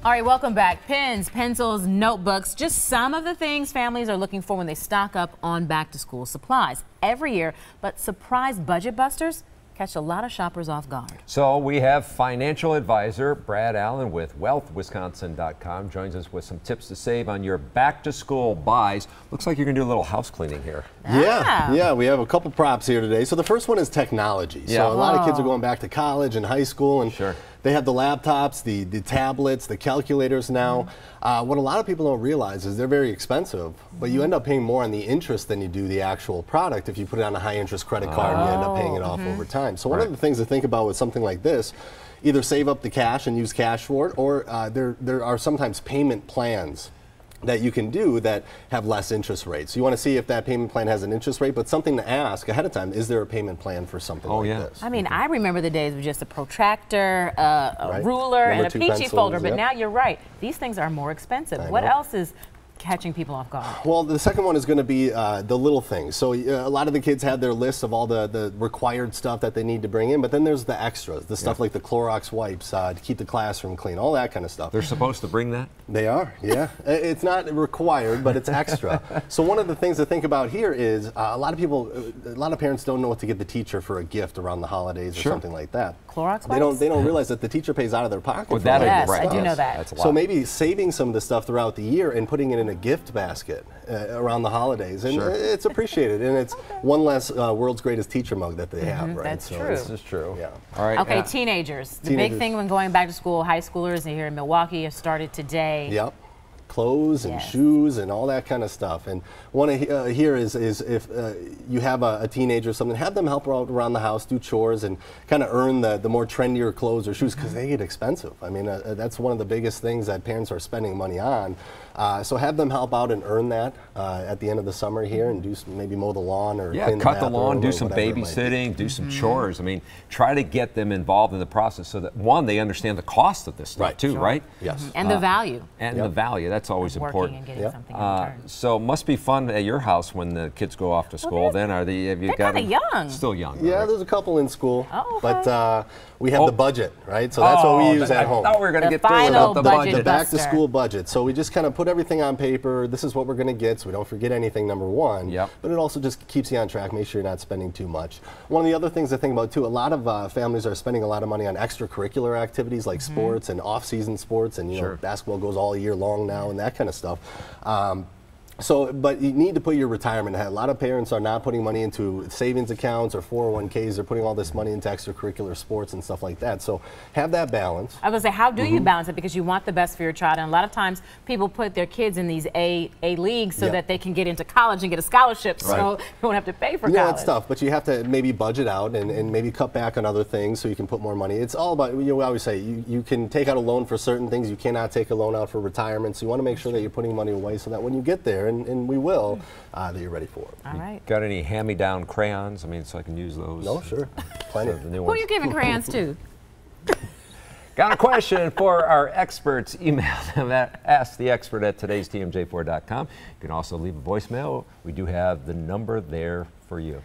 All right, welcome back. Pens, pencils, notebooks, just some of the things families are looking for when they stock up on back-to-school supplies every year. But surprise budget busters catch a lot of shoppers off guard. So we have financial advisor Brad Allen with wealthwisconsin.com joins us with some tips to save on your back-to-school buys. Looks like you're going to do a little house cleaning here. Yeah, we have a couple props here today. So the first one is technology. So a lot of kids are going back to college and high school, and they have the laptops, the tablets, the calculators now. What a lot of people don't realize is they're very expensive, but you end up paying more on the interest than you do the actual product if you put it on a high interest credit card and you end up paying it off over time. So one of the things to think about with something like this, either save up the cash and use cash for it, or there are sometimes payment plans that you can do that have less interest rates. So you want to see if that payment plan has an interest rate, but something to ask ahead of time, is there a payment plan for something like this? I mean, I remember the days with just a protractor, a ruler, and a peachy folder, but now you're right. These things are more expensive. What else is catching people off guard? Well, the second one is going to be the little things. So a lot of the kids have their lists of all the required stuff that they need to bring in, but then there's the extras, the stuff like the Clorox wipes to keep the classroom clean, all that kind of stuff. They're supposed to bring that? They are, yeah. It's not required, but it's extra. So one of the things to think about here is a lot of parents don't know what to get the teacher for a gift around the holidays or something like that. Clorox wipes? They don't realize that the teacher pays out of their pocket for that. Yes, I do know that. That's a lot. So maybe saving some of the stuff throughout the year and putting it in a gift basket around the holidays, and it's appreciated, and it's one less world's greatest teacher mug that they have, right? That's true. This is true. Yeah. All right. Okay, teenagers. The big thing when going back to school, high schoolers here in Milwaukee have started today. Yep. Clothes and shoes and all that kind of stuff. And one here is if you have a teenager or something, have them help out around the house, do chores, and kind of earn the more trendier clothes or shoes, because they get expensive. I mean, that's one of the biggest things that parents are spending money on. So have them help out and earn that at the end of the summer here, and do maybe mow the lawn or clean cut the lawn, do some babysitting, do some chores. I mean, try to get them involved in the process so that, one, they understand the cost of this stuff too, right? Yes. And the value. And the value. That's always important. And getting something in return. So it must be fun at your house when the kids go off to school. Then have you they're got kind of young. Still young. Yeah, right? there's a couple in school. Oh, okay. But we have the budget, right? So that's what we use at home. I thought we were going to get final through budget the back-to-school budget. So we just kind of put everything on paper. This is what we're going to get, so we don't forget anything, number one. But it also just keeps you on track, make sure you're not spending too much. One of the other things to think about, too, a lot of families are spending a lot of money on extracurricular activities like sports and off-season sports, and you know, basketball goes all year long now and that kind of stuff. But you need to put your retirement ahead. A lot of parents are not putting money into savings accounts or 401ks. They're putting all this money into extracurricular sports and stuff like that. So have that balance. I was going to say, how do you balance it? Because you want the best for your child. And a lot of times people put their kids in these A leagues so that they can get into college and get a scholarship so you won't have to pay for college. Yeah, it's tough, but you have to maybe budget out and maybe cut back on other things so you can put more money. It's all about, we always say, you can take out a loan for certain things. You cannot take a loan out for retirement. So you want to make sure that you're putting money away so that when you get there, and we will, that you're ready for it. All right. Got any hand-me-down crayons? I mean, so I can use those. No, sure. Plenty. Who are you giving crayons to? Got a question for our experts? Email them at asktheexpert@today'stmj4.com. You can also leave a voicemail. We do have the number there for you.